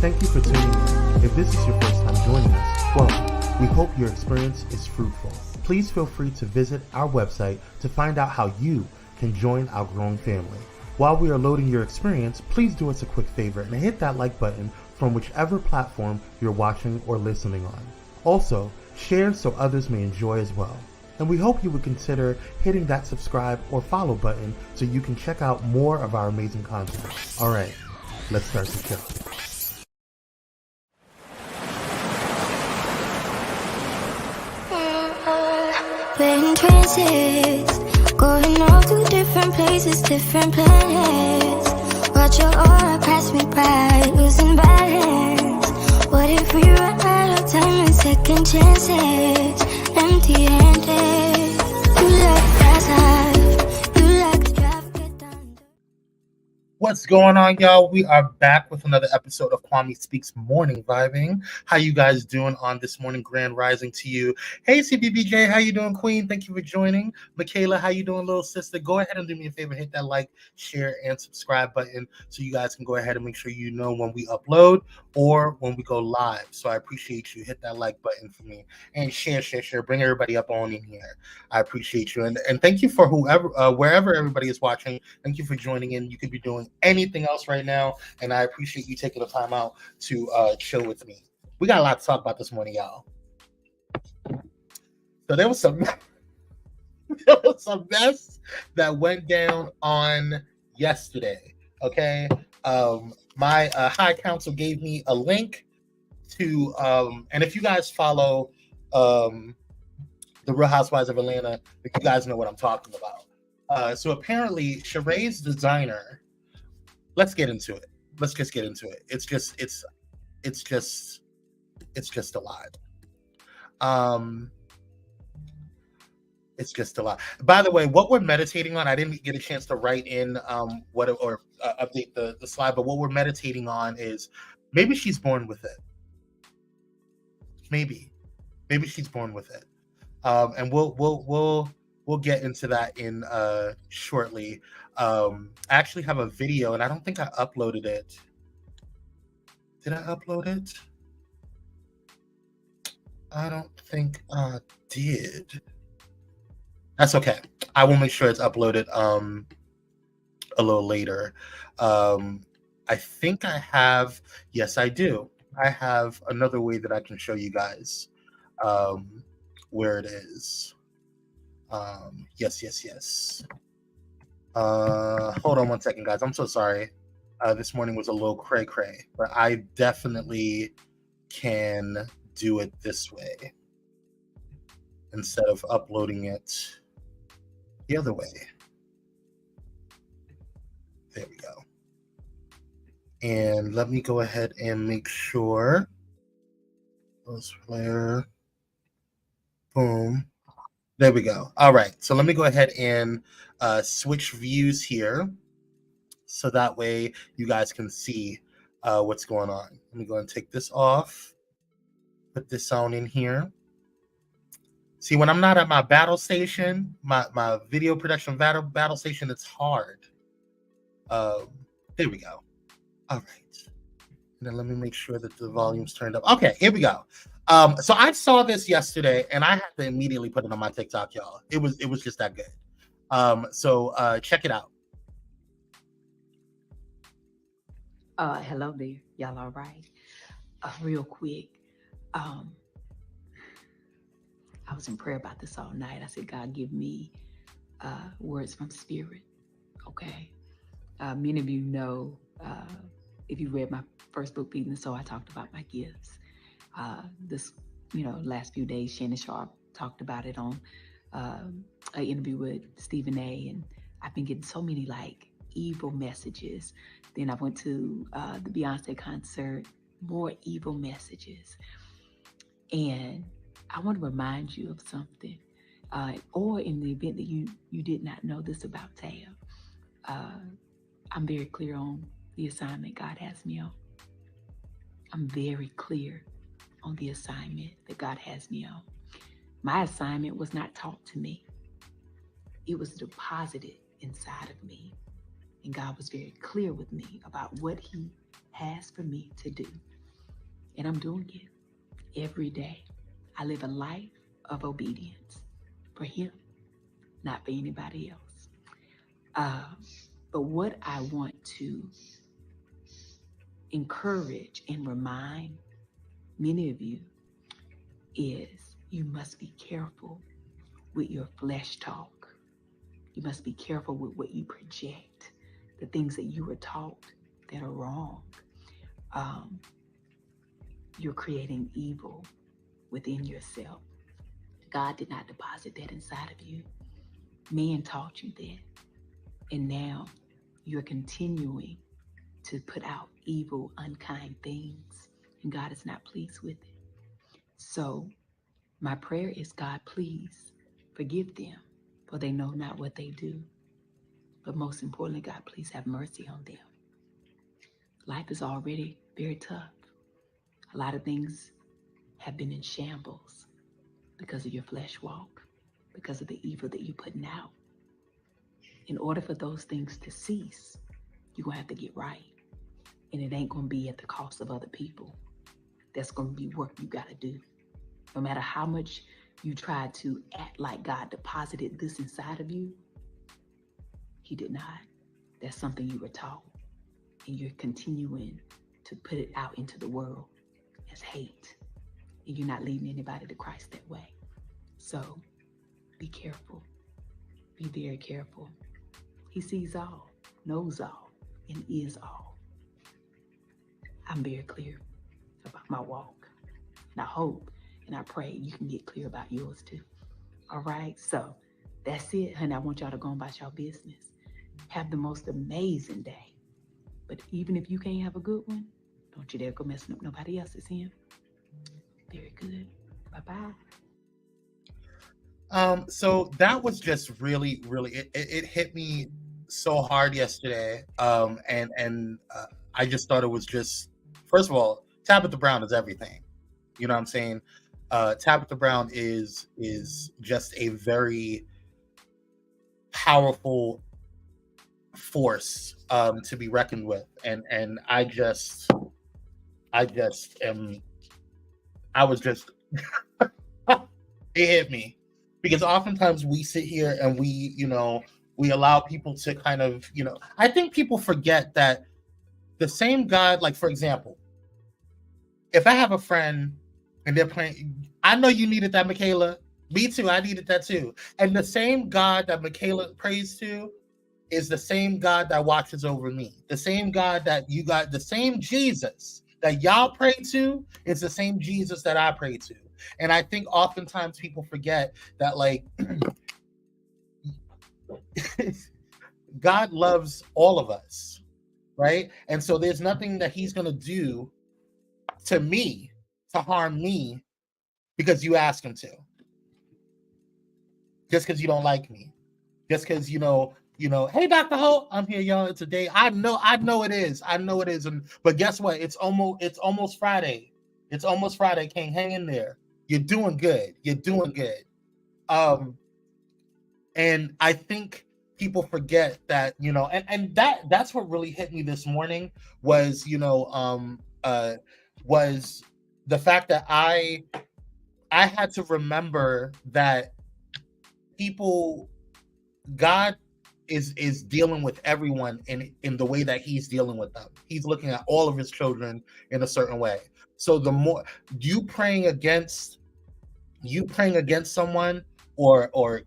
Thank you for tuning in. If this is your first time joining us, welcome. We hope your experience is fruitful. Please feel free to visit our website to find out how you can join our growing family. While we are loading your experience, please do us a quick favor and hit that like button from whichever platform you're watching or listening on. Also, share so others may enjoy as well. And we hope you would consider hitting that subscribe or follow button so you can check out more of our amazing content. All right, let's start the show. We're in trances, going all to different places, different planets. Watch your aura pass me by, losing balance. What if we run out of time and second chances? Empty-handed, you like fast life, you like to drive, get done. What's going on, y'all? We are back with another episode of Kwame Speaks Morning Vibing. How you guys doing on this morning? Grand rising to you. Hey, CBBJ, how you doing, Queen? Thank you for joining. Michaela, how you doing, little sister? Go ahead and do me a favor. Hit that like, share, and subscribe button so you guys can go ahead and make sure you know when we upload or when we go live. So I appreciate you. Hit that like button for me. And share. Bring everybody up on in here. I appreciate you. And thank you for whoever, wherever everybody is watching. Thank you for joining in. You could be doing anything else right now, and I appreciate you taking the time out to chill with me. We got a lot to talk about this morning, y'all. So there was some mess that went down on yesterday. Okay, my high council gave me a link to, and if you guys follow the Real Housewives of Atlanta, you guys know what I'm talking about. So apparently, Sheree's designer. Let's get into it. Let's just get into it. It's just a lot. It's just a lot. By the way, what we're meditating on, I didn't get a chance to write in update the slide, but what we're meditating on is maybe she's born with it. Maybe she's born with it. And we'll get into that in shortly. I actually have a video, and I don't think I uploaded it. Did I upload it? I don't think I did. That's okay. I will make sure it's uploaded a little later. I think I have. Yes, I do. I have another way that I can show you guys where it is. Yes. Hold on one second, guys. I'm so sorry. This morning was a little cray-cray, but I definitely can do it this way instead of uploading it the other way. There we go. And let me go ahead and make sure. Close flare. Boom. There we go. All right. So let me go ahead and switch views here so that way you guys can see what's going on. Let me go and take this off. Put this on in here. See, when I'm not at my battle station, my video production battle station, it's hard. There we go. All right. And then let me make sure that the volume's turned up. Okay, here we go. So I saw this yesterday, and I had to immediately put it on my TikTok, y'all. It was just that good. So check it out. Hello there. Y'all all right? Real quick. Um, I was in prayer about this all night. I said, God, give me words from spirit. Okay. Many of you know, if you read my first book, Feeding the Soul, I talked about my gifts. This, last few days, Shannon Sharp talked about it on an interview with Stephen A. And I've been getting so many evil messages. Then I went to the Beyonce concert, more evil messages. And I want to remind you of something. Or in the event that you did not know this about Tab, I'm very clear on the assignment God has me on. I'm very clear on the assignment that God has me on. My assignment was not taught to me. It was deposited inside of me. And God was very clear with me about what He has for me to do. And I'm doing it every day. I live a life of obedience for Him, not for anybody else. But what I want to encourage and remind many of you is you must be careful with your flesh talk. You must be careful with what you project, the things that you were taught that are wrong. You're creating evil within yourself. God did not deposit that inside of you. Man taught you that. And now you're continuing to put out evil, unkind things, and God is not pleased with it. So my prayer is, God, please forgive them, for they know not what they do. But most importantly, God, please have mercy on them. Life is already very tough. A lot of things have been in shambles because of your flesh walk, because of the evil that you're putting out. In order for those things to cease, you're going to have to get right. And it ain't going to be at the cost of other people. That's going to be work you got to do. No matter how much you try to act like God deposited this inside of you, He did not. That's something you were taught. And you're continuing to put it out into the world as hate. And you're not leading anybody to Christ that way. So be careful. Be very careful. He sees all, knows all, and is all. I'm very clear about my walk. And I hope and I pray you can get clear about yours too. All right? So that's it, honey. I want y'all to go about your business. Have the most amazing day. But even if you can't have a good one, don't you dare go messing up nobody else's in. Very good. Bye-bye. So that was just really, really, it hit me so hard yesterday. And I just thought it was just, first of all, Tabitha Brown is everything. You know what I'm saying? Tabitha Brown is just a very powerful force to be reckoned with. And I was just, it hit me. Because oftentimes we sit here and we allow people to kind of, I think people forget that the same God, like for example, if I have a friend and they're playing, I know you needed that, Michaela. Me too, I needed that too. And the same God that Michaela prays to is the same God that watches over me. The same God that you got, the same Jesus that y'all pray to is the same Jesus that I pray to. And I think oftentimes people forget that, like, God loves all of us, right? And so there's nothing that He's going to do to me to harm me because you ask Him to. Just because you don't like me. Just because, hey, Dr. Holt, I'm here, y'all. It's a day. I know it is. But guess what? It's almost Friday. It's almost Friday. King, hang in there. You're doing good. And I think people forget that, and that's what really hit me this morning was, was the fact that I had to remember that God is dealing with everyone in the way that he's dealing with them. He's looking at all of his children in a certain way. So the more you praying against someone or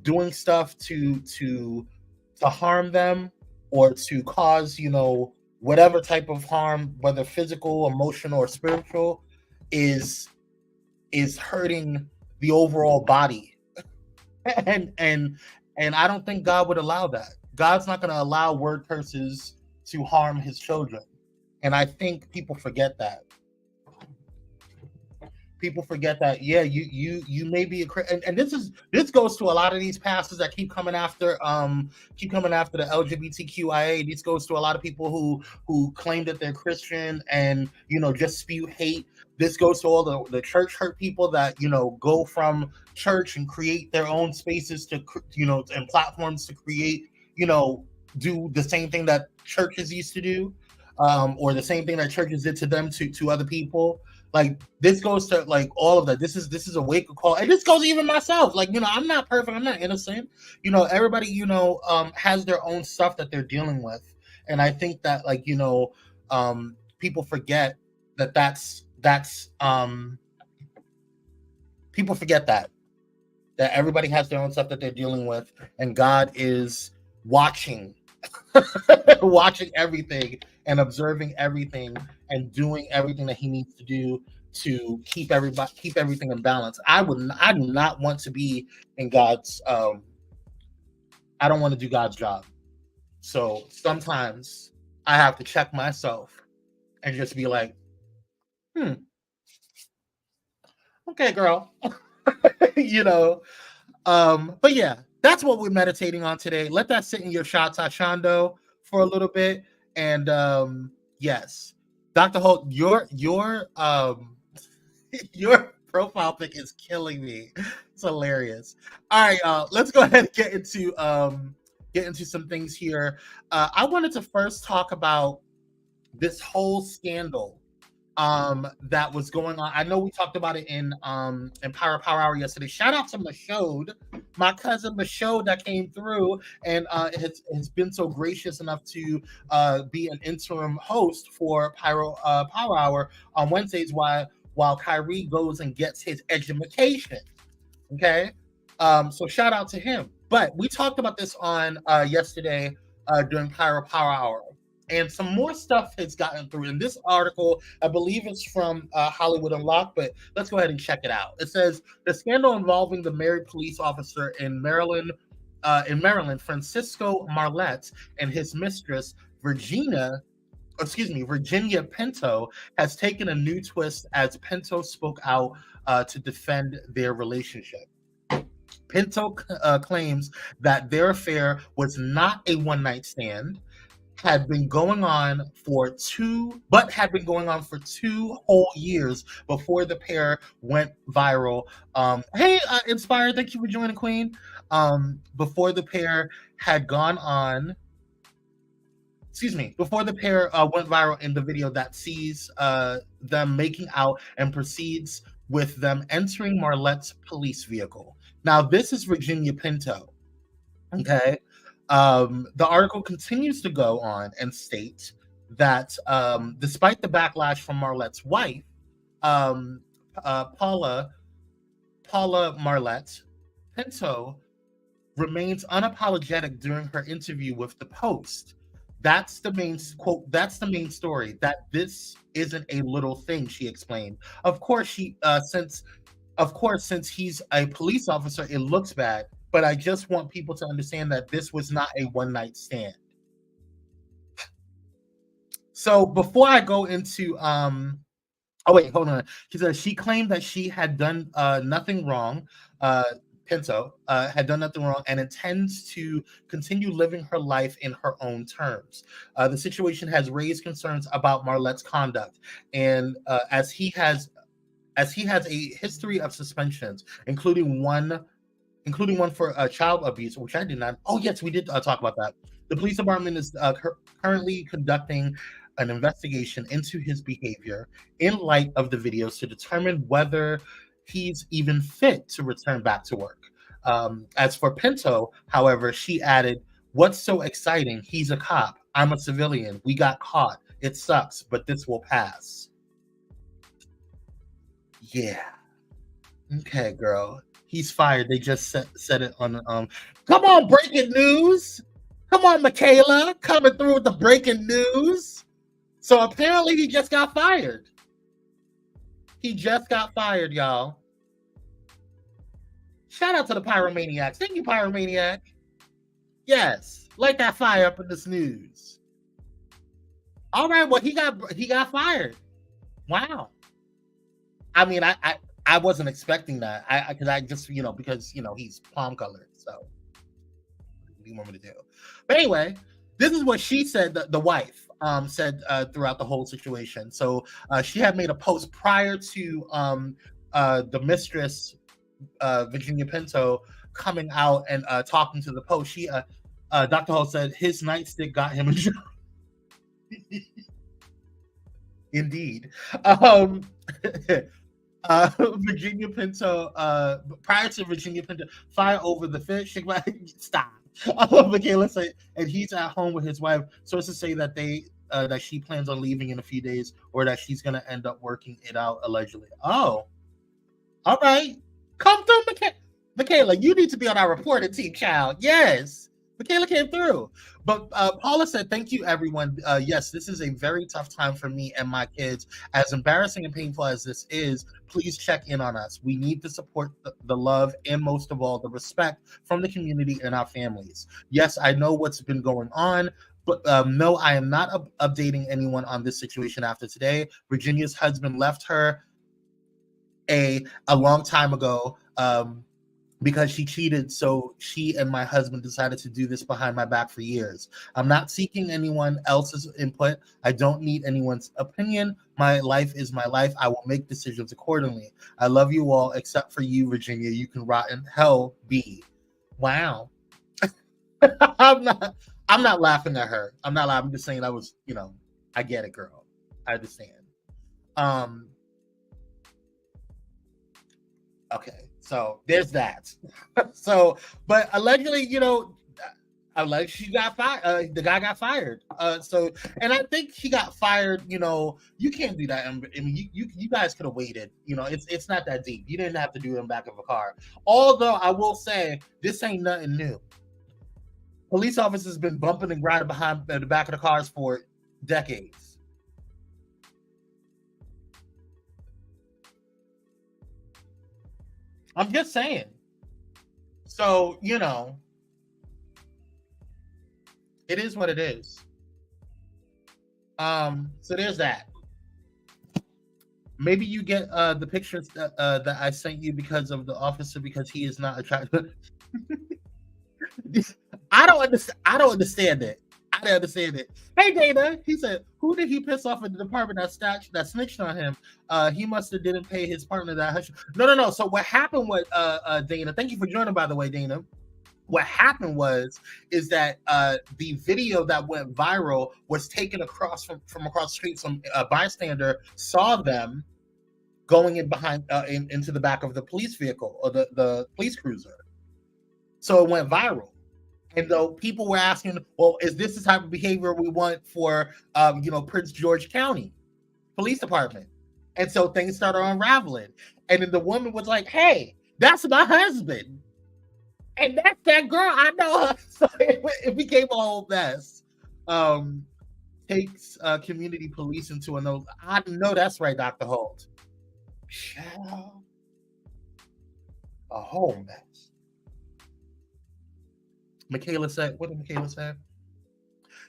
doing stuff to harm them or to cause, whatever type of harm, whether physical, emotional, or spiritual, is hurting the overall body. And I don't think God would allow that. God's not going to allow word curses to harm his children. And I think people forget that. People forget that. Yeah, you may be and this goes to a lot of these pastors that keep coming after the LGBTQIA. This goes to a lot of people who claim that they're Christian and just spew hate. This goes to all the church hurt people that go from church and create their own spaces to and platforms to create do the same thing that churches used to do, or the same thing that churches did to them to other people. Like this goes to like all of that. This is a wake up call, and this goes even myself. Like I'm not perfect. I'm not innocent. Everybody has their own stuff that they're dealing with, and I think that people forget that's people forget that everybody has their own stuff that they're dealing with, and God is watching watching everything and observing everything and doing everything that he needs to do to keep everything in balance. I do not want to be in God's I don't want to do God's job. So sometimes I have to check myself and just be like, okay, girl. But yeah, that's what we're meditating on today. Let that sit in your shatashando for a little bit. And yes, Dr. Holt, your profile pic is killing me. It's hilarious. All right, let's go ahead and get into some things here. I wanted to first talk about this whole scandal that was going on. I know we talked about it in Power Hour yesterday. Shout out to Mashode, my cousin Mashode, that came through and has been so gracious enough to be an interim host for Pyro Power Hour on Wednesdays while Kyrie goes and gets his education. Okay, so shout out to him. But we talked about this on yesterday during Pyro Power Hour. And some more stuff has gotten through. In this article, I believe it's from Hollywood Unlocked, but let's go ahead and check it out. It says, the scandal involving the married police officer in Maryland, Francisco Marlette, and his mistress, Virginia Pinto, has taken a new twist as Pinto spoke out to defend their relationship. Pinto claims that their affair was not a one-night stand, had been going on for 2 whole years before the pair went viral. Hey, Inspired, thank you for joining, Queen. Before the pair went viral in the video that sees them making out and proceeds with them entering Marlette's police vehicle. Now, this is Virginia Pinto. Okay. The article continues to go on and state that despite the backlash from Marlette's wife, Paula Marlette, Pinto remains unapologetic during her interview with the Post. That's the main quote. That's the main story. That this isn't a little thing, she explained. Of course, since he's a police officer, it looks bad. But I just want people to understand that this was not a one-night stand. So before I go into oh wait, hold on. She said she claimed that she had done nothing wrong. Pinto had done nothing wrong and intends to continue living her life in her own terms. The situation has raised concerns about Marlette's conduct, and as he has a history of suspensions, including one for child abuse, which I did not. Oh, yes, we did talk about that. The police department is currently conducting an investigation into his behavior in light of the videos to determine whether he's even fit to return back to work. As for Pinto, however, she added, What's so exciting? He's a cop. I'm a civilian. We got caught. It sucks, but this will pass. Yeah. Okay, girl. He's fired. They just said it on come on, breaking news. Come on, Michaela, coming through with the breaking news. So apparently he just got fired. He just got fired, y'all. Shout out to the Pyromaniacs. Thank you, Pyromaniac. Yes, light that fire up in this news. All right, well, he got fired. Wow. I mean, I wasn't expecting that. Because I just, because he's palm colored. So what do you want me to do? But anyway, this is what she said. The wife said throughout the whole situation. So she had made a post prior to the mistress, Virginia Pinto, coming out and talking to the Post. She, Dr. Hall said his nightstick got him in trouble. Indeed. Virginia Pinto, prior to Virginia Pinto, fire over the fish. Stop. Michaela said, and he's at home with his wife. Sources say that that she plans on leaving in a few days, or that she's going to end up working it out allegedly. Oh, all right. Come through, Michaela. You need to be on our reporting team, child. Yes. Michaela came through. But Paula said, thank you, everyone. Yes, this is a very tough time for me and my kids. As embarrassing and painful as this is, please check in on us. We need the support, the love, and most of all, the respect from the community and our families. Yes, I know what's been going on, but no, I am not updating anyone on this situation after today. Virginia's husband left her a long time ago because she cheated, so she and my husband decided to do this behind my back for years. I'm not seeking anyone else's input. I don't need anyone's opinion. My life is my life. I will make decisions accordingly. I love you all, except for you, Virginia. You can rot in hell, be. Wow. I'm not laughing at her. I'm not laughing. I'm just saying that was, I get it, girl. I understand. Okay, so there's that. So, but allegedly, allegedly she got fired. The guy got fired. And I think he got fired. You can't do that. I mean, you guys could have waited. It's not that deep. You didn't have to do it in the back of a car. Although I will say, this ain't nothing new. Police officers been bumping and grinding behind the back of the cars for decades. I'm just saying. So, it is what it is. So there's that. Maybe you get the pictures that I sent you because of the officer, because he is not attractive. I don't understand it. I don't understand it. Hey, Dana, he said, who did he piss off in the department that snitched on him? He must have didn't pay his partner that hush. No. So what happened with Dana? Thank you for joining, by the way, Dana. What happened is that the video that went viral was taken across from across the street. Some bystander saw them going in behind into the back of the police vehicle, or the police cruiser. So it went viral. And though people were asking, well, is this the type of behavior we want for, Prince George County Police Department? And so things started unraveling. And then the woman was like, hey, that's my husband. And that's that girl. I know her. So it became a whole mess. Takes community police into a I know that's right, Dr. Holt. Child. A whole mess. Michaela said, what did Michaela say?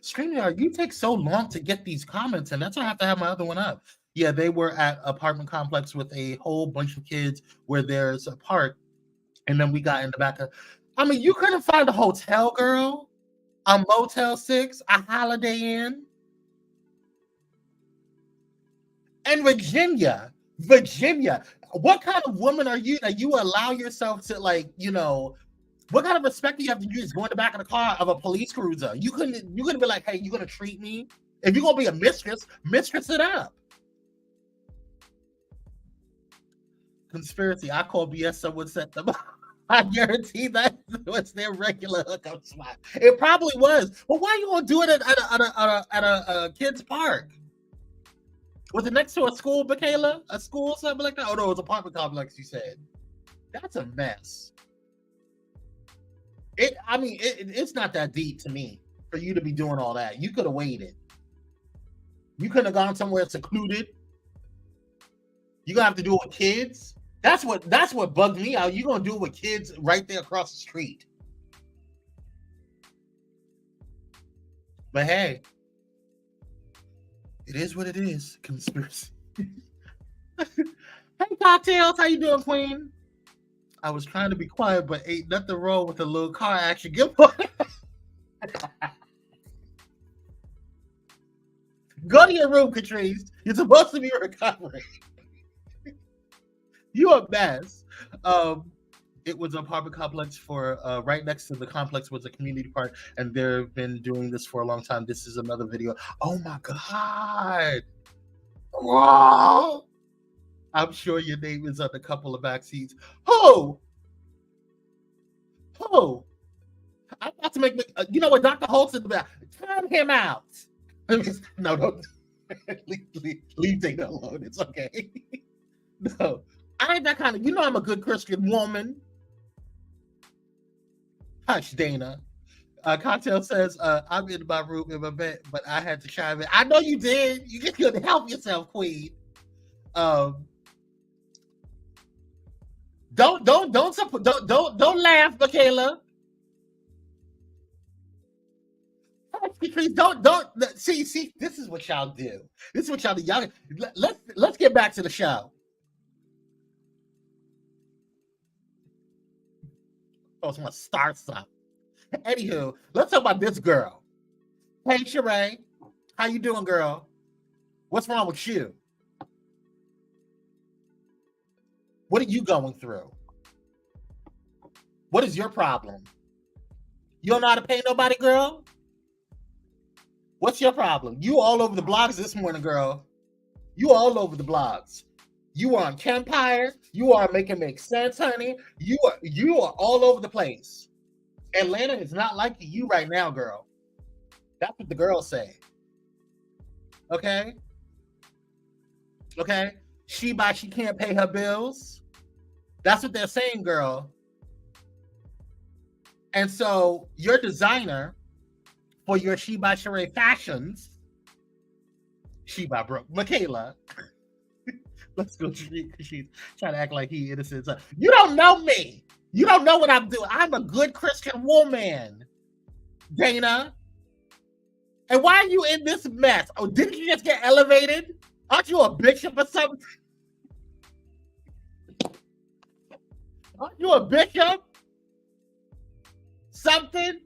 StreamYard, you take so long to get these comments, and that's why I have to have my other one up. Yeah, they were at apartment complex with a whole bunch of kids where there's a park, and then we got in the back of. I mean, you couldn't find a hotel, girl, a Motel 6, a Holiday Inn. And Virginia, what kind of woman are you that you allow yourself to, what kind of respect do you have to use going to the back of the car of a police cruiser? You couldn't be like, hey, you gonna treat me? If you're gonna be a mistress it up. Conspiracy. I call BS, someone set them up. I guarantee that was their regular hookup spot. It probably was. But why you gonna do it at a kid's park? Was it next to a school, Michaela? A school, something like that? Oh no, it was an apartment complex. You said that's a mess. It's not that deep to me for you to be doing all that. You could have waited. You couldn't have gone somewhere secluded. You gonna have to do it with kids. That's what bugged me out. You gonna do it with kids right there across the street. But hey, it is what it is. Conspiracy. Hey, cocktails, how you doing, Queen? I was trying to be quiet, but ain't nothing wrong with a little car action. Go to your room, Catrice. You're supposed to be recovering. You a mess. It was an apartment complex for right next to the complex was a community park, and they've been doing this for a long time. This is another video. Oh my god. Whoa. I'm sure your name is on a couple of back seats. Who? I'm about to make you know what, Dr. Holt's in the back. Turn him out. No, don't leave Dana alone. It's okay. No. I ain't that kind of, you know, I'm a good Christian woman. Hush, Dana. Cocktail says, I'm in my room in my bed, but I had to chime in. I know you did. You just couldn't help yourself, Queen. Don't laugh, Michaela. Don't see. This is what y'all do. This is what y'all do. Y'all let's get back to the show. I was gonna start something. Anywho, let's talk about this girl. Hey, Sheree, how you doing, girl? What's wrong with you? What are you going through? What is your problem? You don't know how to pay nobody, girl? What's your problem? You all over the blogs this morning, girl. You all over the blogs. You are on Campire. You are making make sense, honey. You are all over the place. Atlanta is not liking you right now, girl. That's what the girls say. Okay? Okay? She can't pay her bills. That's what they're saying, girl. And so your designer for your She by Sheree fashions, She by Brooke, Michaela. Let's go. She's trying to act like he innocent. You don't know me. You don't know what I'm doing. I'm a good Christian woman, Dana. And why are you in this mess? Oh, didn't you just get elevated? Aren't you a bishop or something? Aren't you a bishop? Something?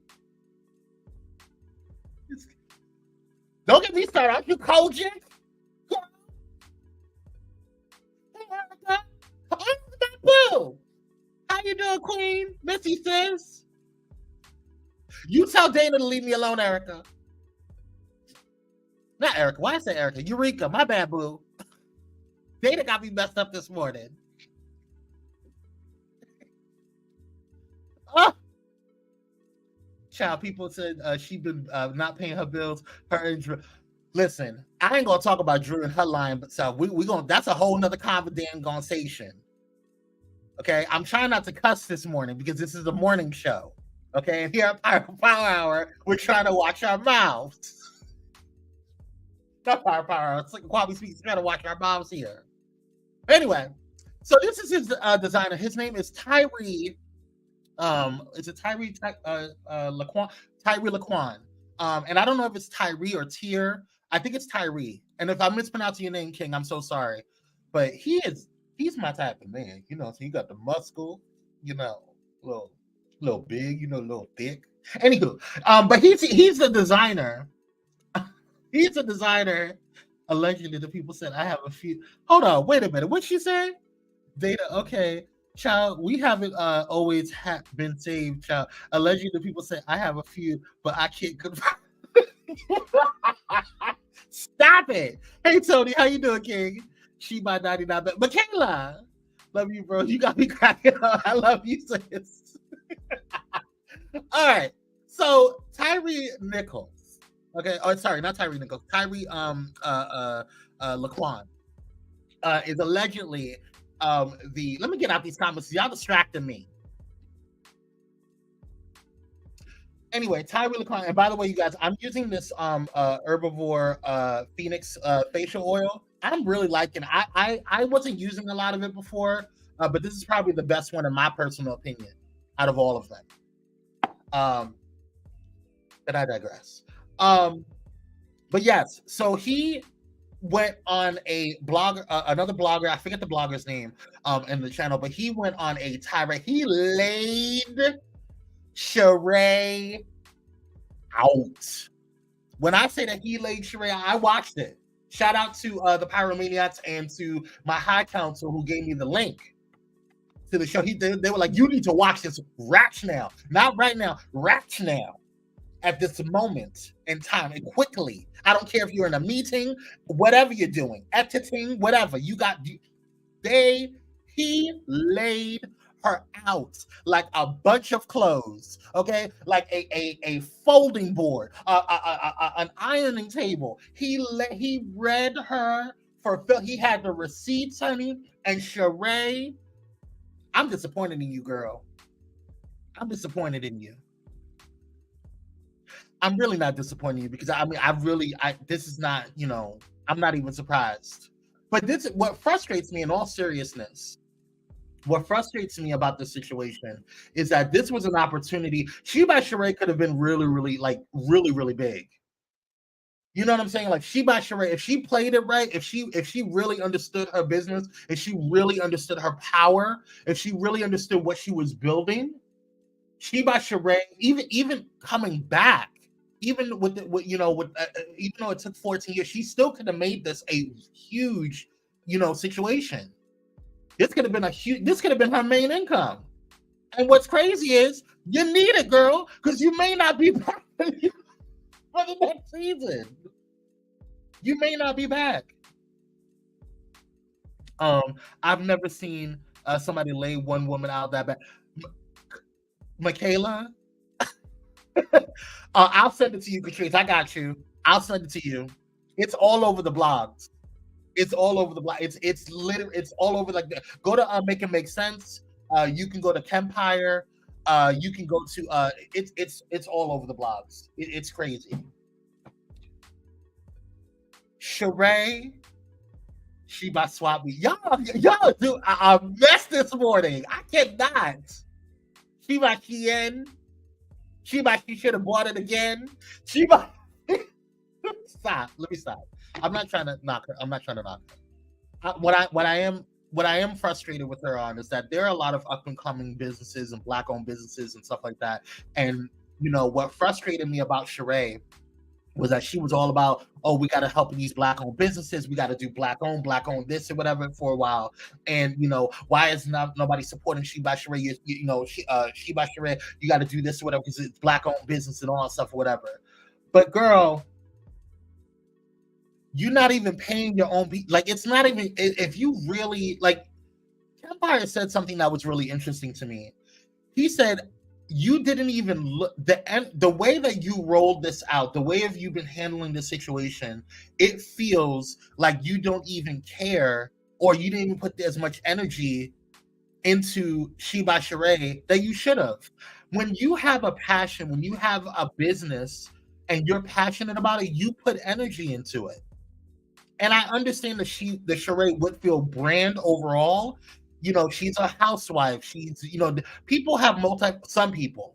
Don't get me started. Aren't you Kojak? Hey, Erica. Boo. How you doing, Queen? Missy says. You tell Dana to leave me alone, Erica. Not Erica. Why I say Erica? Eureka. My bad, boo. Dana got me messed up this morning. Oh. Child, people said she been not paying her bills. Her and Drew. Listen, I ain't gonna talk about Drew and her line, but so we gonna. That's a whole nother conversation. Okay, I'm trying not to cuss this morning because this is a morning show. Okay, and here at Pyro Power Hour, we're trying to watch our mouths. Not Pyro Power Hour. It's like Kwame speaks. Trying to watch our mouths here. Anyway, so this is his designer. His name is Tyree. Is it Tyree Laquan? Tyree Laquan. And I don't know if it's Tyree or Tier. I think it's Tyree. And if I'm mispronouncing your name, King, I'm so sorry. But he's my type of man. You know, so you got the muscle, you know, little big, you know, little thick. Anywho, but he's the designer. He's a designer. Allegedly, the people said I have a few. Hold on, wait a minute. What'd she say? Data, okay. Child, we haven't always been saved, child. Allegedly, the people say I have a few, but I can't confirm. Stop it. Hey, Tony, how you doing, King? She by 99. Michaela, Love you, bro. You got me cracking up. I love you, sis. All right. So Tyree Nichols. Okay. Oh, sorry, not Tyree Nichols. Tyree Laquan is allegedly the. Let me get out these comments. Y'all distracting me. Anyway, Tyree Laquan. And by the way, you guys, I'm using this herbivore Phoenix facial oil. I'm really liking. I wasn't using a lot of it before, but this is probably the best one in my personal opinion out of all of them. But I digress. But yes, so he went on a blogger, another blogger. I forget the blogger's name in the channel, but he went on a tirade. He laid Sheree out. When I say that he laid Sheree out, I watched it. Shout out to the Pyromaniacs and to my high counsel who gave me the link to the show. They were like, you need to watch this right now. Not right now, right now. At this moment in time, and quickly. I don't care if you're in a meeting, whatever you're doing, editing, whatever. He laid her out like a bunch of clothes, okay? Like a folding board, an ironing table. He read her for, he had the receipts, honey, and Sheree, I'm disappointed in you, girl. I'm disappointed in you. I'm really not disappointed in you because this is not, I'm not even surprised. But this is what frustrates me in all seriousness. What frustrates me about this situation is that this was an opportunity. She by Sheree could have been really, really, really, really big. You know what I'm saying? Like she by Sheree, if she played it right, if she really understood her business, if she really understood her power, if she really understood what she was building, she by Sheree, even coming back, even with even though it took 14 years, she still could have made this a huge, situation. This could have been her main income. And what's crazy is you need it, girl, because you may not be back for the next season. You may not be back. I've never seen somebody lay one woman out that bad. Michaela, I'll send it to you, Patrice. I got you. I'll send it to you. It's all over the blogs. It's all over the blog. It's literally, it's all over. Like, go to Make It Make Sense. You can go to Kempire. You can go to it's all over the blogs. It's crazy. Sheree, she by swap me. Y'all do a mess this morning. I cannot. She by Kien. She should have bought it again. She by stop. Let me stop. I'm not trying to knock her. What I am frustrated with her on is that there are a lot of up and coming businesses and black owned businesses and stuff like that. And what frustrated me about Sheree was that she was all about, oh, we got to help these black owned businesses. We got to do black owned this or whatever for a while. And why is nobody supporting She by Sheree? She by Sheree, you got to do this or whatever because it's black owned business and all that stuff or whatever. But girl, you're not even paying your own it's not even, if you really Empire said something that was really interesting to me. He said you didn't even look the way that you rolled this out, the way you've been handling the situation, it feels like you don't even care, or you didn't even put as much energy into She by Sheree that you should have. When you have a passion, when you have a business and you're passionate about it, you put energy into it. And I understand the Sheree Whitfield brand overall. She's a housewife. She's, people have some people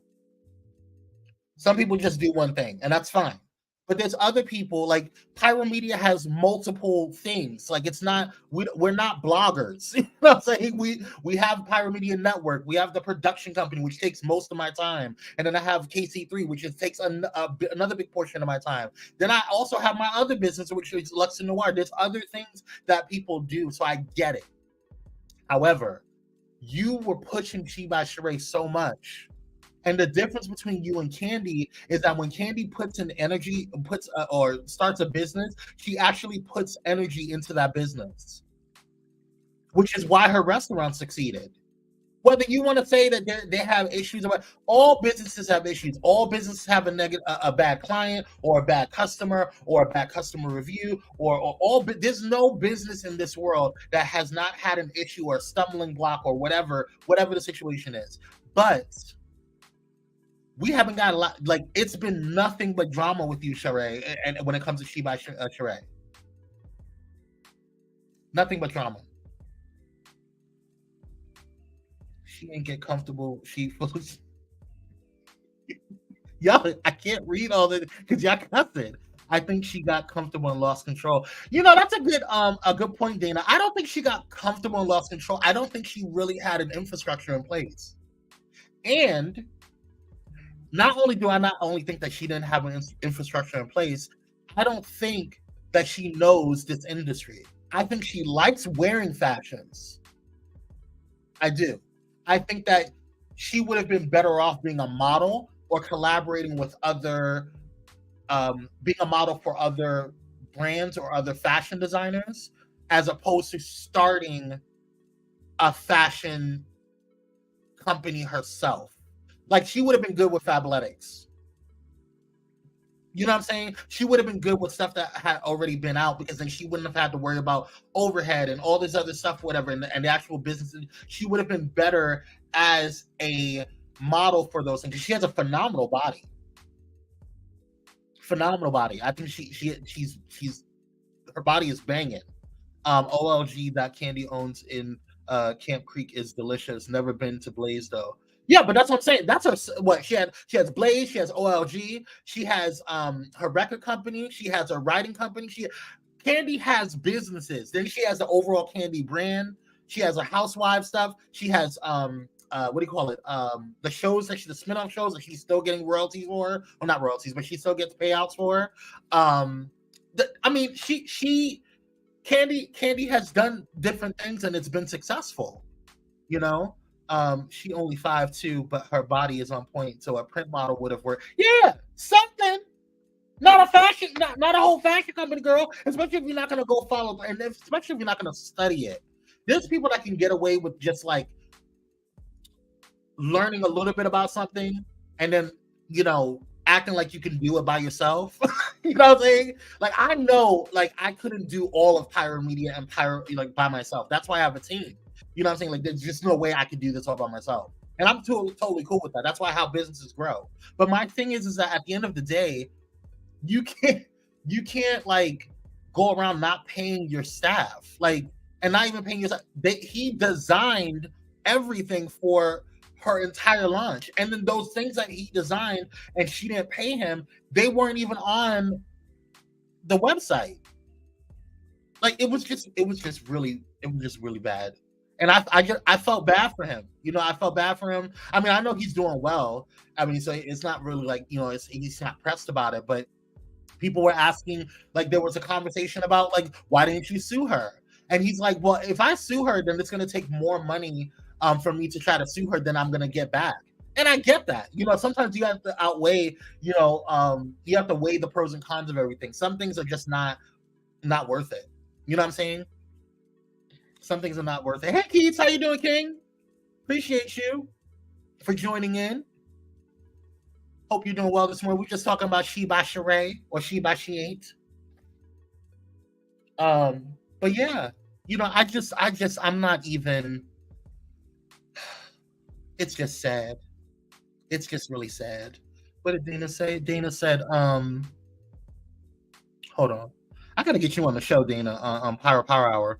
just do one thing, and that's fine. But there's other people, like Pyro Media has multiple things. Like it's not, we're not bloggers. You know what I'm saying? We have Pyro Media Network. We have the production company, which takes most of my time. And then I have KC3, which takes another big portion of my time. Then I also have my other business, which is Lux and Noir. There's other things that people do, so I get it. However, you were pushing She by Sheree so much. And the difference between you and Candy is that when Candy puts in energy, or starts a business, she actually puts energy into that business. which is why her restaurant succeeded. Whether you want to say that they have issues, about all businesses have issues. All businesses have a bad client or a bad customer or a bad customer review or all. There's no business in this world that has not had an issue or a stumbling block or whatever the situation is. But we haven't got a lot. Like, it's been nothing but drama with you, Sheree, and when it comes to She by Sheree, nothing but drama. She ain't get comfortable. She feels. Y'all, I can't read all this because y'all cussing. I think she got comfortable and lost control. That's a good point, Dana. I don't think she got comfortable and lost control. I don't think she really had an infrastructure in place. And not only do I not only think that she didn't have an infrastructure in place, I don't think that she knows this industry. I think she likes wearing fashions. I do. I think that she would have been better off being a model or collaborating with other, being a model for other brands or other fashion designers, as opposed to starting a fashion company herself. Like, she would have been good with Fabletics. You know what I'm saying? She would have been good with stuff that had already been out, because then she wouldn't have had to worry about overhead and all this other stuff, whatever, and the actual business. She would have been better as a model for those things. She has a phenomenal body. Phenomenal body. I think she's her body is banging. OLG that Candy owns in Camp Creek is delicious. Never been to Blaze though. Yeah, but that's what I'm saying. That's her. What she has Blaze, she has OLG, she has her record company, she has her writing company. Candy has businesses. Then she has the overall Candy brand. She has her housewife stuff. She has what do you call it? The shows the spin-off shows that she's still getting royalties for. Well, not royalties, but she still gets payouts for. Candy has done different things and it's been successful. She only 5'2", but her body is on point, so a print model would have worked. Yeah, something. Not a whole fashion company, girl. Especially if you're not gonna go follow, and especially if you're not gonna study it. There's people that can get away with just like learning a little bit about something and then acting like you can do it by yourself. You know what I'm saying? Like, I know, like, I couldn't do all of Pyro Media and Pyro by myself. That's why I have a team. You know what I'm saying? Like, there's just no way I could do this all by myself. And I'm totally cool with that. That's why how businesses grow. But my thing is that at the end of the day, you can't like go around not paying your staff, like, and not even paying your staff. He designed everything for her entire launch. And then those things that he designed and she didn't pay him, they weren't even on the website. Like, it was just really bad. And I felt bad for him. I felt bad for him. I mean, I know he's doing well. I mean, so it's not really like, he's not pressed about it, but people were asking, like, there was a conversation about, like, why didn't you sue her? And he's like, well, if I sue her, then it's going to take more money for me to try to sue her than I'm going to get back. And I get that. Sometimes you have to outweigh, you have to weigh the pros and cons of everything. Some things are just not worth it. You know what I'm saying? Some things are not worth it. Hey, Keith, how you doing, King? Appreciate you for joining in. Hope you're doing well this morning. We're just talking about She by Sheree, or She by She Ain't. But yeah, I'm not even. It's just sad. It's just really sad. What did Dana say? Dana said, hold on. I gotta get you on the show, Dana, on Power Hour.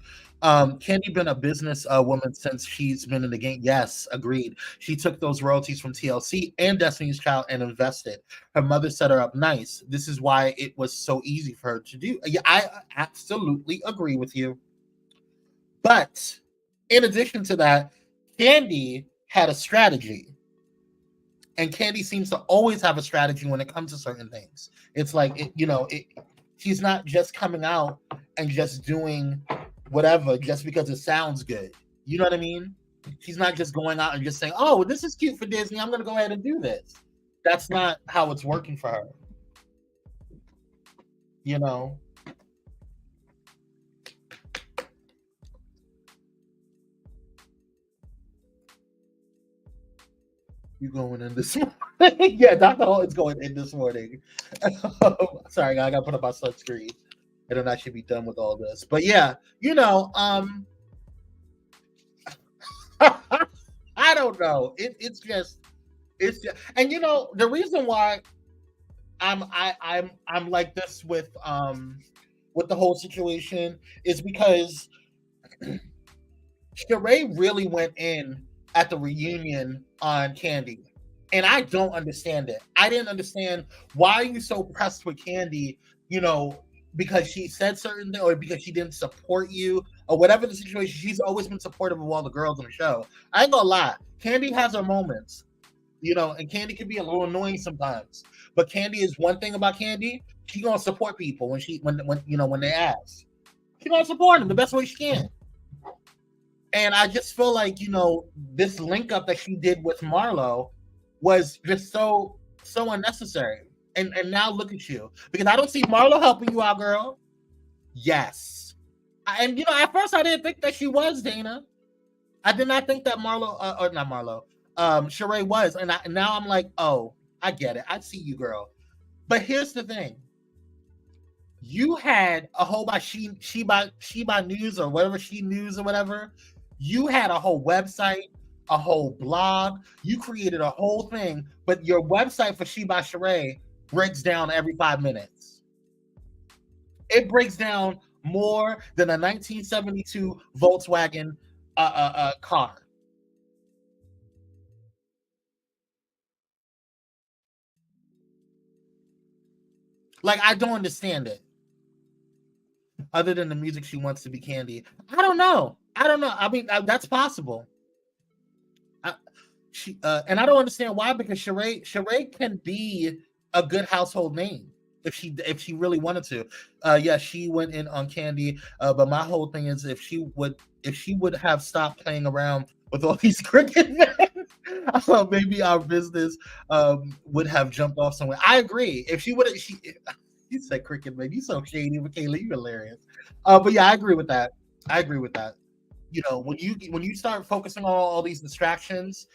Candy been a business woman since she's been in the game. Yes, agreed. She took those royalties from TLC and Destiny's Child and invested. Her mother set her up nice. This is why it was so easy for her to do. Yeah, I absolutely agree with you. But in addition to that, Candy had a strategy. And Candy seems to always have a strategy when it comes to certain things. It's like, she's not just coming out and just doing whatever just because it sounds good. You know what I mean? She's not just going out and just saying, oh, this is cute for Disney, I'm going to go ahead and do this. That's not how it's working for her. You going in this morning? Yeah, Dr. Holt is going in this morning. Sorry, I gotta put up my sunscreen. And then I should be done with all this. But yeah, I don't know. It's just, and the reason why I'm like this with the whole situation is because Sheree really went in at the reunion on Candy. And I don't understand it. I didn't understand, why are you so pressed with Candy, because she said certain things, or because she didn't support you, or whatever the situation. She's always been supportive of all the girls on the show. I ain't gonna lie. Candy has her moments, and Candy can be a little annoying sometimes. But Candy is one thing about Candy. She gonna support people when they ask. She gonna support them the best way she can. And I just feel like, this link up that she did with Marlo was just so unnecessary. And now look at you. Because I don't see Marlo helping you out, girl. Yes. And, at first I didn't think that she was, Dana. I did not think that Sheree was. And now I'm like, oh, I get it. I see you, girl. But here's the thing. You had a whole Sheba News or whatever, She News or whatever. You had a whole website, a whole blog. You created a whole thing, but your website for Sheba Sheree breaks down every 5 minutes. It breaks down more than a 1972 Volkswagen car. Like, I don't understand it. Other than the music she wants to be Candy. I don't know. I mean, that's possible. And I don't understand why, because Sheree can be a good household name if she really wanted to. Yeah, she went in on Candy, but my whole thing is, if she would have stopped playing around with all these cricket men, maybe our business would have jumped off somewhere. I agree. If she would have, you said cricket man, you so shady, Michaela, you hilarious. But yeah, I agree with that. When you start focusing on all these distractions,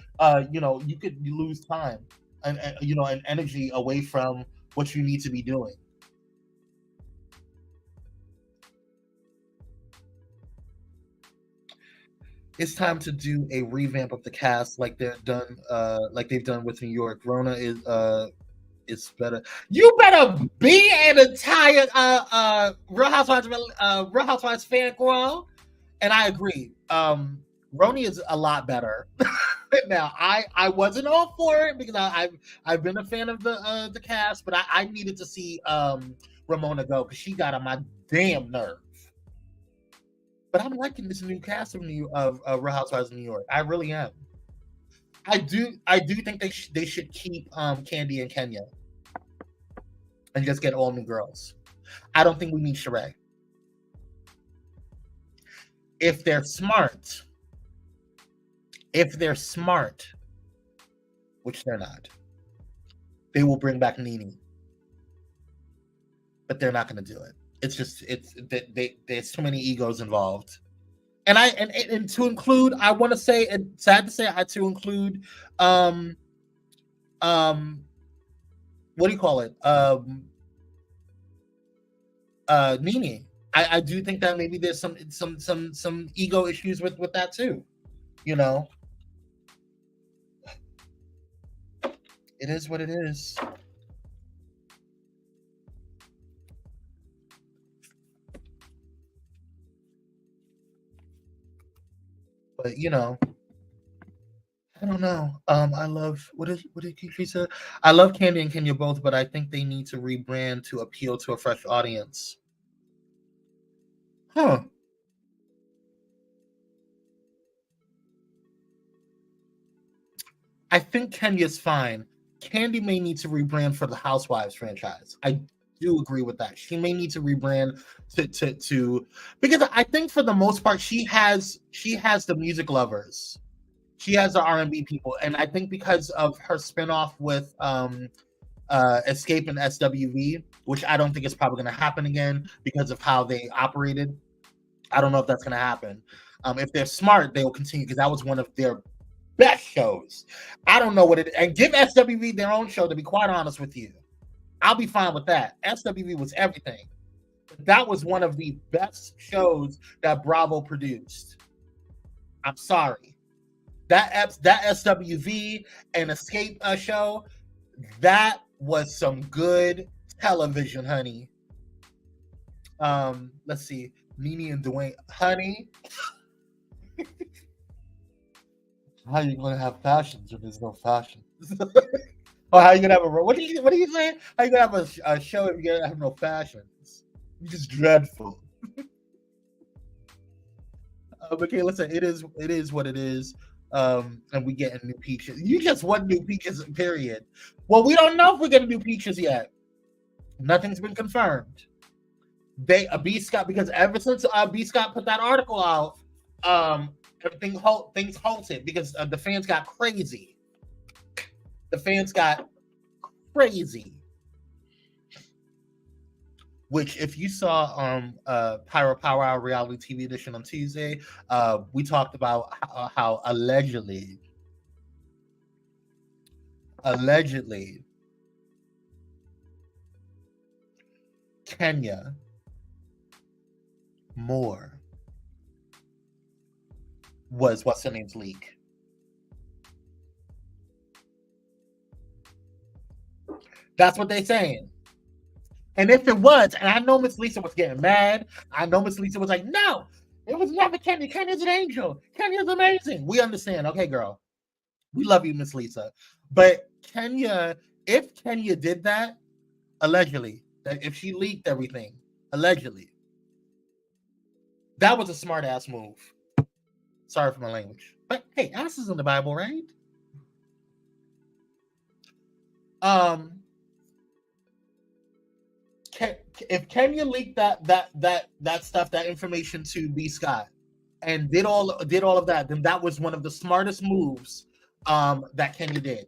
you could lose time and energy away from what you need to be doing. It's time to do a revamp of the cast, like they've done with New York. Rona is better. You better be an entire Real Housewives fan, girl. And I agree. Roni is a lot better. Now, I wasn't all for it because I've been a fan of the cast, but I needed to see Ramona go because she got on my damn nerve. But I'm liking this new cast of Real Housewives of New York. I really am. I do think they should keep Candy and Kenya and just get all new girls. I don't think we need Sheree. If they're smart, which they're not, they will bring back Nene. But they're not going to do it. It's just there's too many egos involved. And to include, I want to say, it's sad to say, I had to include what do you call it? Nene. I do think that maybe there's some ego issues with that too. It is what it is. But I don't know. I love what did she say? I love Candy and Kenya both, but I think they need to rebrand to appeal to a fresh audience. Huh. I think Kenya's fine. Candy may need to rebrand for the Housewives franchise. I do agree with that. She may need to rebrand to because I think for the most part she has the music lovers. She has the R&B people, and I think because of her spinoff with Escape and SWV, which I don't think is probably going to happen again because of how they operated. I don't know if that's going to happen. If they're smart, they will continue because that was one of their best shows. I don't know what it is. And give SWV their own show, to be quite honest with you. I'll be fine with that. SWV was everything. That was one of the best shows that Bravo produced. I'm sorry. That SWV and Escape show, that was some good television, honey. Let's see. Nene and Dwayne. Honey. How you gonna have fashions if there's no fashion? Or how you gonna have a what are you saying? How you gonna have a show if you have no fashions? You're just dreadful. Okay, listen, it is what it is. And we getting new peaches. You just want new peaches, period. Well, we don't know if we're getting new peaches yet. Nothing's been confirmed. B Scott, because ever since B Scott put that article out, things halted because the fans got crazy. The fans got crazy. Which, if you saw Pyro Power Hour reality TV edition on Tuesday, we talked about how allegedly Kenya Moore was what's her name's leak. That's what they're saying. And if it was, and I know Miss Lisa was getting mad, I know Miss Lisa was like, no, it was never Kenya. Kenya's an angel. Kenya's amazing. We understand. Okay, girl. We love you, Miss Lisa. But Kenya, if Kenya did that, allegedly, that if she leaked everything, allegedly, that was a smart ass move. Sorry for my language. But hey, ass is in the Bible, right? If Kenya leaked that stuff, that information to B Scott, and did all of that, then that was one of the smartest moves that Kenya did.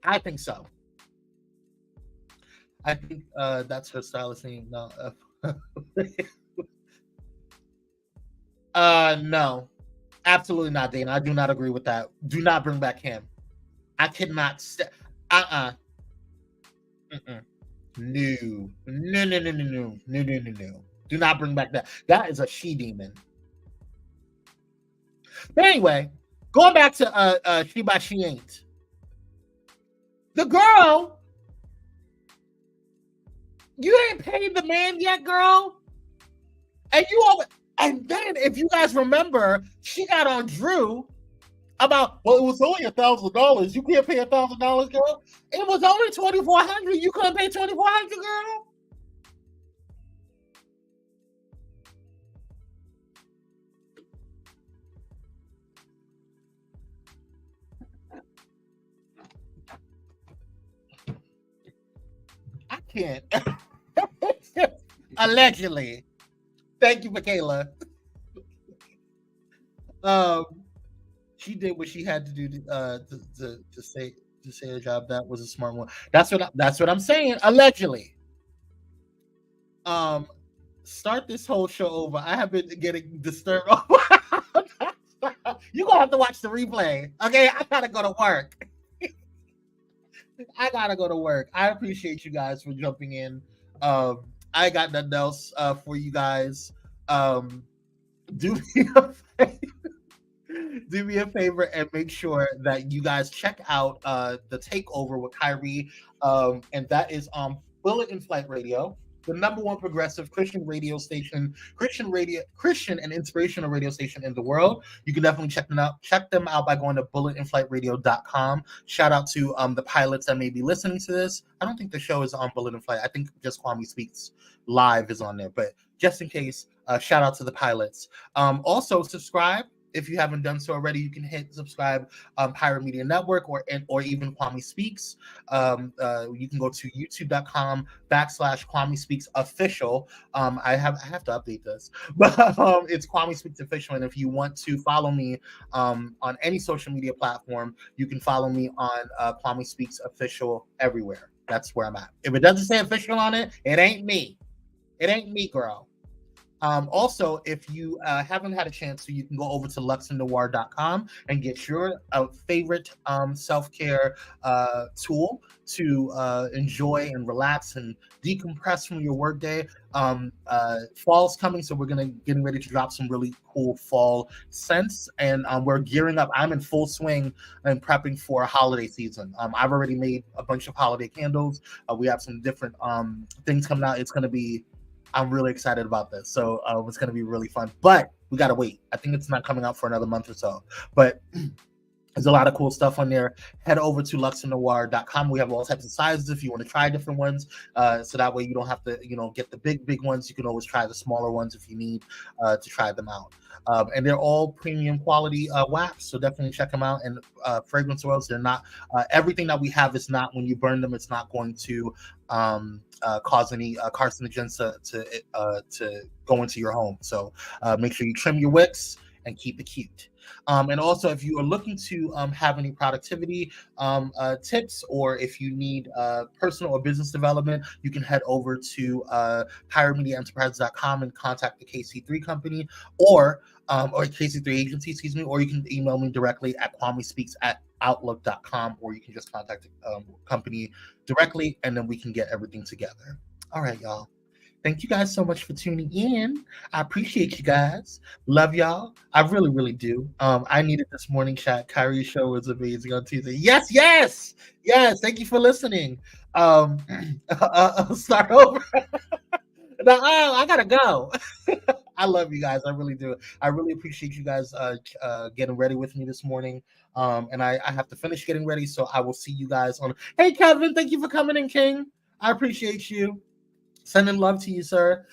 I think so. I think that's her stylist name. No, no, absolutely not, Dana. I do not agree with that. Do not bring back him. I cannot. No. Do not bring back that. That is a she demon. But anyway, going back to She By She Ain't. The girl, you ain't paid the man yet, girl. And then if you guys remember, she got on Drew about, well, it was only $1,000. You can't pay $1,000, girl. It was only $2,400. You couldn't pay $2,400, girl. I can't. Allegedly. Thank you, Michaela. She did what she had to do to say her job. That was a smart one. That's what I'm saying. Allegedly. Start this whole show over. I have been getting disturbed. You're gonna have to watch the replay. Okay, I gotta go to work. I appreciate you guys for jumping in. I got nothing else for you guys. Do me a favor and make sure that you guys check out the takeover with Kyrie, and that is on Bullet in Flight Radio, the #1 progressive Christian radio station, Christian and inspirational radio station in the world. You can definitely check them out by going to bulletinflightradio.com. Shout out to the pilots that may be listening to this. I don't think the show is on Bullet in Flight. I think just Kwame Speaks Live is on there, but just in case, shout out to the pilots. Also subscribe. If you haven't done so already, you can hit subscribe Pyro Media Network or even Kwame Speaks. You can go to youtube.com/Kwame Speaks Official. I have to update this, but it's Kwame Speaks Official. And if you want to follow me on any social media platform, you can follow me on Kwame Speaks Official everywhere. That's where I'm at. If it doesn't say official on it, it ain't me. It ain't me, girl. Also, if you haven't had a chance, so you can go over to luxandnoir.com and get your favorite self-care tool to enjoy and relax and decompress from your workday. Fall's coming, so we're getting ready to drop some really cool fall scents, and we're gearing up. I'm in full swing and prepping for a holiday season. I've already made a bunch of holiday candles. We have some different things coming out. It's going to be, I'm really excited about this. So it's going to be really fun, but we got to wait. I think it's not coming out for another month or so, but there's a lot of cool stuff on there. Head over to luxandnoir.com. We have all types of sizes if you want to try different ones. So that way you don't have to, get the big ones. You can always try the smaller ones if you need to try them out. And they're all premium quality wax. So definitely check them out. And fragrance oils, they're not, everything that we have is not, when you burn them, it's not going to cause any carcinogens to go into your home. So make sure you trim your wicks and keep it cute. And also, if you are looking to have any productivity tips, or if you need personal or business development, you can head over to pyromediaenterprises.com and contact the KC3 company or KC3 agency, excuse me, or you can email me directly at kwamespeaks@outlook.com, or you can just contact the company directly, and then we can get everything together. All right, y'all. Thank you guys so much for tuning in. I appreciate you guys. Love y'all. I really, really do. I needed this morning chat. Kyrie's show was amazing on Tuesday. Yes. Thank you for listening. I'll start over. No, I gotta go. I love you guys. I really do. I really appreciate you guys getting ready with me this morning. And I have to finish getting ready, so I will see you guys on. Hey, Kevin, thank you for coming in, King. I appreciate you. Sending love to you, sir.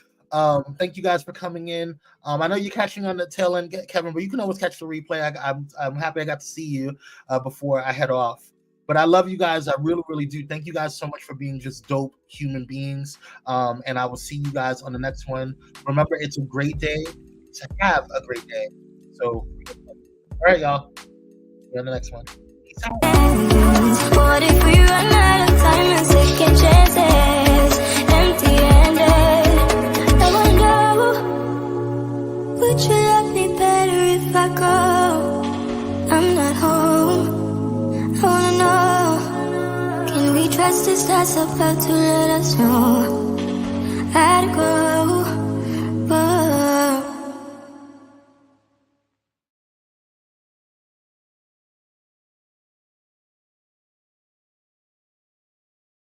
Thank you guys for coming in. I know you're catching on the tail end, Kevin, but you can always catch the replay. I'm happy I got to see you before I head off. But I love you guys. I really, really do. Thank you guys so much for being just dope human beings. And I will see you guys on the next one. Remember, it's a great day to have a great day. So, all right, y'all. See you on the next one. Peace out. What if we run out of time and second chances? Empty-handed. I wonder, would you love me better if I go? I'm not home. I wanna know, can we trust this that's about to let us know? I'd go.